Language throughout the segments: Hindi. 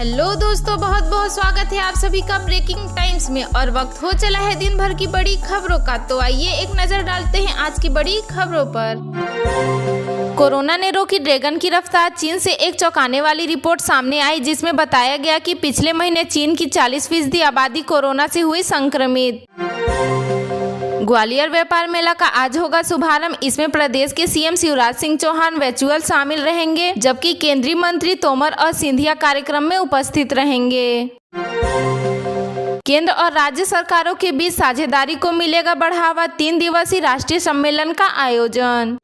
हेलो दोस्तों, बहुत बहुत स्वागत है आप सभी का ब्रेकिंग टाइम्स में। और वक्त हो चला है दिन भर की बड़ी खबरों का, तो आइए एक नजर डालते हैं आज की बड़ी खबरों पर। कोरोना ने रोकी ड्रैगन की रफ्तार। चीन से एक चौंकाने वाली रिपोर्ट सामने आई जिसमें बताया गया कि पिछले महीने चीन की 40% आबादी कोरोना से हुई संक्रमित। ग्वालियर व्यापार मेला का आज होगा शुभारंभ। इसमें प्रदेश के सीएम शिवराज सिंह चौहान वर्चुअल शामिल रहेंगे, जबकि केंद्रीय मंत्री तोमर और सिंधिया कार्यक्रम में उपस्थित रहेंगे। केंद्र और राज्य सरकारों के बीच साझेदारी को मिलेगा बढ़ावा। 3 दिवसीय राष्ट्रीय सम्मेलन का आयोजन।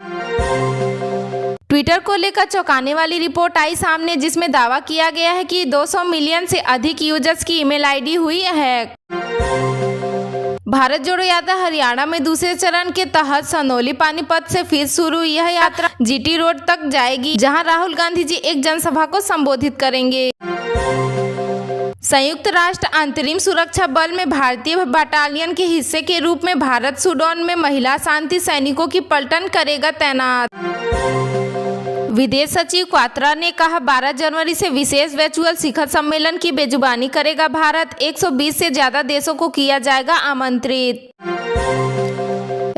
ट्विटर को लेकर चौंकाने वाली रिपोर्ट आई सामने, जिसमें दावा किया गया है कि 200 मिलियन से अधिक यूजर्स की ईमेल आईडी हुई हैक। भारत जोड़ो यात्रा हरियाणा में दूसरे चरण के तहत सनौली पानीपत से फिर शुरू। यह यात्रा जीटी रोड तक जाएगी, जहां राहुल गांधी जी एक जनसभा को संबोधित करेंगे। संयुक्त राष्ट्र अंतरिम सुरक्षा बल में भारतीय बटालियन के हिस्से के रूप में भारत सूडान में महिला शांति सैनिकों की पलटन करेगा तैनात। विदेश सचिव क्वात्रा ने कहा 12 जनवरी से विशेष वर्चुअल शिखर सम्मेलन की मेजबानी करेगा भारत। 120 से ज्यादा देशों को किया जाएगा आमंत्रित।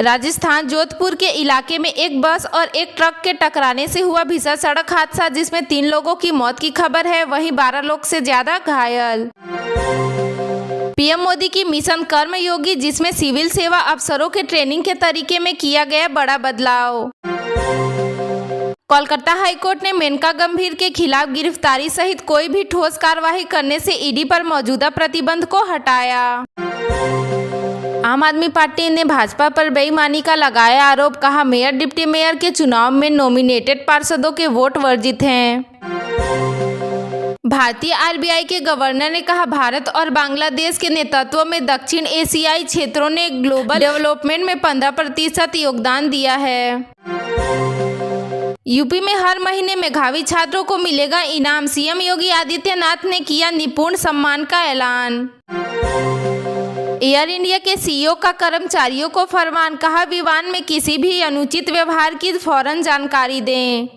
राजस्थान जोधपुर के इलाके में एक बस और एक ट्रक के टकराने से हुआ भीषण सड़क हादसा, जिसमें 3 लोगों की मौत की खबर है, वहीं 12 लोग से ज्यादा घायल। पीएम मोदी की मिशन कर्मयोगी, जिसमें सिविल सेवा अफसरों के ट्रेनिंग के तरीके में किया गया बड़ा बदलाव। कोलकाता हाईकोर्ट ने मेनका गंभीर के खिलाफ गिरफ्तारी सहित कोई भी ठोस कार्रवाई करने से ईडी पर मौजूदा प्रतिबंध को हटाया। आम आदमी पार्टी ने भाजपा पर बेईमानी का लगाया आरोप। कहा मेयर डिप्टी मेयर के चुनाव में नॉमिनेटेड पार्षदों के वोट वर्जित हैं। भारतीय आरबीआई के गवर्नर ने कहा भारत और बांग्लादेश के नेतृत्व में दक्षिण एशियाई क्षेत्रों ने ग्लोबल डेवलपमेंट में 15% योगदान दिया है। यूपी में हर महीने मेधावी छात्रों को मिलेगा इनाम। सीएम योगी आदित्यनाथ ने किया निपुण सम्मान का ऐलान। एयर इंडिया के सीईओ का कर्मचारियों को फरमान। कहा विमान में किसी भी अनुचित व्यवहार की फौरन जानकारी दें।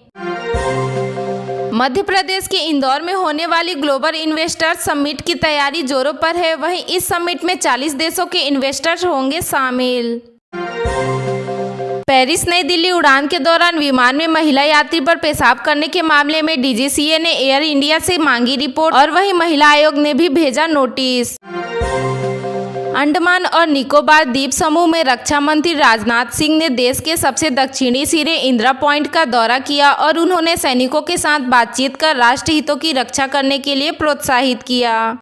मध्य प्रदेश के इंदौर में होने वाली ग्लोबल इन्वेस्टर्स समिट की तैयारी जोरों पर है। वहीं इस समिट में 40 देशों के इन्वेस्टर्स होंगे शामिल। पेरिस नई दिल्ली उड़ान के दौरान विमान में महिला यात्री पर पेशाब करने के मामले में डीजीसीए ने एयर इंडिया से मांगी रिपोर्ट, और वहीं महिला आयोग ने भी भेजा नोटिस। अंडमान और निकोबार द्वीप समूह में रक्षा मंत्री राजनाथ सिंह ने देश के सबसे दक्षिणी सिरे इंदिरा पॉइंट का दौरा किया, और उन्होंने सैनिकों के साथ बातचीत कर राष्ट्र हितों की रक्षा करने के लिए प्रोत्साहित किया।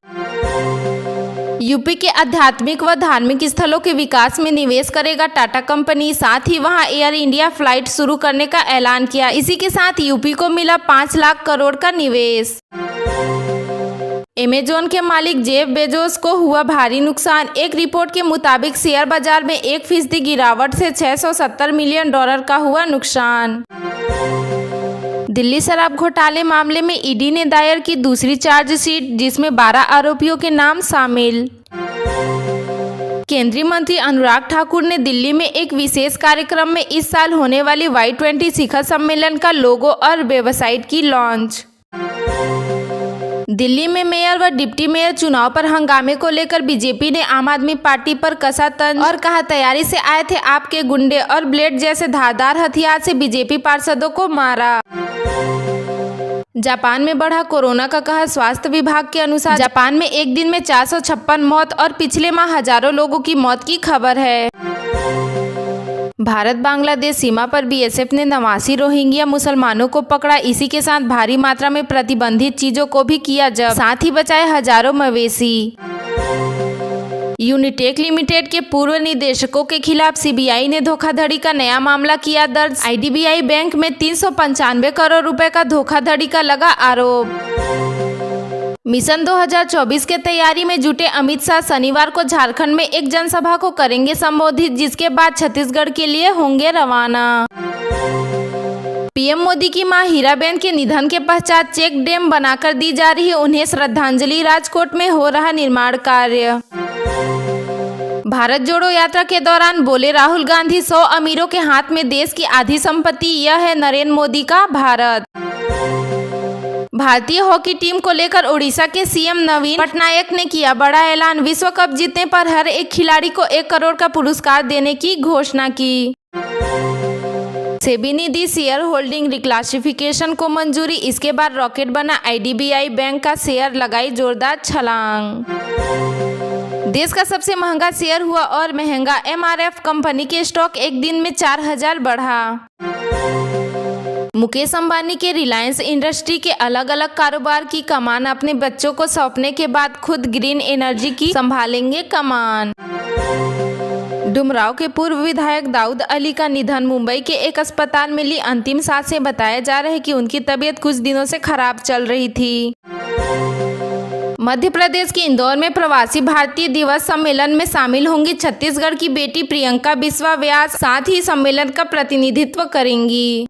यूपी के आध्यात्मिक व धार्मिक स्थलों के विकास में निवेश करेगा टाटा कंपनी। साथ ही वहां एयर इंडिया फ्लाइट शुरू करने का ऐलान किया। इसी के साथ यूपी को मिला 5 लाख करोड़ का निवेश। अमेजॉन के मालिक जेफ बेजोस को हुआ भारी नुकसान। एक रिपोर्ट के मुताबिक शेयर बाजार में 1% गिरावट से $670 मिलियन का हुआ नुकसान। दिल्ली शराब घोटाले मामले में ईडी ने दायर की दूसरी चार्जशीट, जिसमें 12 आरोपियों के नाम शामिल। केंद्रीय मंत्री अनुराग ठाकुर ने दिल्ली में एक विशेष कार्यक्रम में इस साल होने वाली Y20 शिखर सम्मेलन का लोगो और वेबसाइट की लॉन्च। दिल्ली में मेयर व डिप्टी मेयर चुनाव पर हंगामे को लेकर बीजेपी ने आम आदमी पार्टी पर कसा तंज और कहा तैयारी से आए थे आपके गुंडे, और ब्लेड जैसे धारदार हथियार से बीजेपी पार्षदों को मारा। जापान में बढ़ा कोरोना का कहर। स्वास्थ्य विभाग के अनुसार जापान में एक दिन में 456 मौत और पिछले माह हजारों लोगों की मौत की खबर है। भारत बांग्लादेश सीमा पर बीएसएफ ने 89 रोहिंग्या मुसलमानों को पकड़ा। इसी के साथ भारी मात्रा में प्रतिबंधित चीजों को भी किया जब्त, साथ ही बचाए हजारों मवेशी। यूनिटेक लिमिटेड के पूर्व निदेशकों के खिलाफ सीबीआई ने धोखाधड़ी का नया मामला किया दर्ज। आईडीबीआई बैंक में 395 करोड़ रुपए का धोखाधड़ी का लगा आरोप। मिशन 2024 के तैयारी में जुटे अमित शाह शनिवार को झारखंड में एक जनसभा को करेंगे संबोधित, जिसके बाद छत्तीसगढ़ के लिए होंगे रवाना। पीएम मोदी की मां हीराबेन के निधन के पश्चात चेक डैम बनाकर दी जा रही उन्हें श्रद्धांजलि। राजकोट में हो रहा निर्माण कार्य। भारत जोड़ो यात्रा के दौरान बोले राहुल गांधी 100 अमीरों के हाथ में देश की आधी संपत्ति, यह है नरेंद्र मोदी का भारत। भारतीय हॉकी टीम को लेकर उड़ीसा के सीएम नवीन पटनायक ने किया बड़ा ऐलान। विश्व कप जीतने पर हर एक खिलाड़ी को 1 करोड़ का पुरस्कार देने की घोषणा की। सेबी ने दी शेयर होल्डिंग रिक्लासिफिकेशन को मंजूरी। इसके बाद रॉकेट बना IDBI बैंक का शेयर लगाई जोरदार छलांग। देश का सबसे महंगा शेयर हुआ और महंगा। MRF कंपनी के स्टॉक एक दिन में 4000 बढ़ा। मुकेश अंबानी के रिलायंस इंडस्ट्री के अलग अलग कारोबार की कमान अपने बच्चों को सौंपने के बाद खुद ग्रीन एनर्जी की संभालेंगे कमान। डुमरांव के पूर्व विधायक दाऊद अली का निधन। मुंबई के एक अस्पताल में ली अंतिम सांसें। बताया जा रहा है कि उनकी तबीयत कुछ दिनों से खराब चल रही थी। मध्य प्रदेश के इंदौर में प्रवासी भारतीय दिवस सम्मेलन में शामिल होंगी छत्तीसगढ़ की बेटी प्रियंका बिस्वा व्यास। साथ ही सम्मेलन का प्रतिनिधित्व करेंगी।